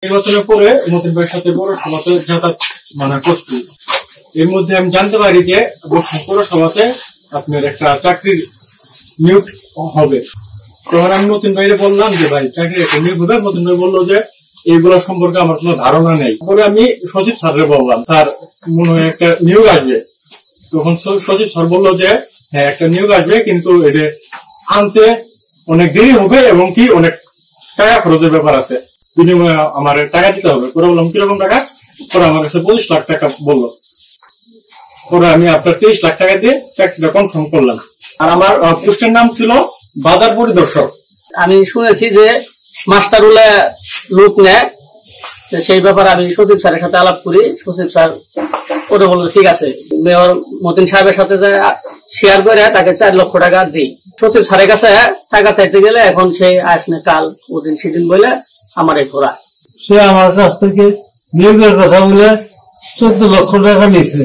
নির্বাচনের পরে মতিন ভাইয়ের সাথে পৌরসভাতে যাতায়াত করছি। এর মধ্যে আমি জানতে পারি যে পৌরসভাতে আপনার একটা চাকরির নিয়োগ হবে। তখন আমি মতিন ভাইরে বললাম যে ভাই চাকরির একটা নিয়োগ হবে। মতিন ভাই বললো যে এইগুলো সম্পর্কে আমার কোনো ধারণা নেই। পরে আমি সচিব স্যারকে বললাম, স্যার মনে হয় একটা নিয়োগ আসবে। তখন সচিব স্যার বললো যে হ্যাঁ একটা নিয়োগ আসবে, কিন্তু এটা আনতে অনেক দেরি হবে এবং কি অনেক টাকা খরচের ব্যাপার আছে, বিনিময়ে আমার টাকা দিতে হবে। পরে বললাম কিরকম টাকা? পরে আমার কাছে 25 লাখ টাকা বললো। পরে আমি আপনার 23 লাখ টাকা দিয়ে চাকরিটা কনফার্ম করলাম। আর আমার পোস্টের নাম ছিল বাজার পরিদর্শক। আমি শুনেছি যে মাস্টারুলা লোক নেয়, সেই ব্যাপারে আমি সচিব স্যারের সাথে আলাপ করি। সচিব স্যার ওটা বললো ঠিক আছে, মেয়র মতিন সাহেবের সাথে শেয়ার করে তাকে 4 লক্ষ টাকা দিই। সচিব স্যারের কাছে টাকা চাইতে গেলে এখন সে আজ না কাল ওদিন সেদিন বলে আমার এই ঘোরা। সে আমার কাছ থেকে নিয়োগের কথা বলে 14 লক্ষ টাকা নিয়েছে।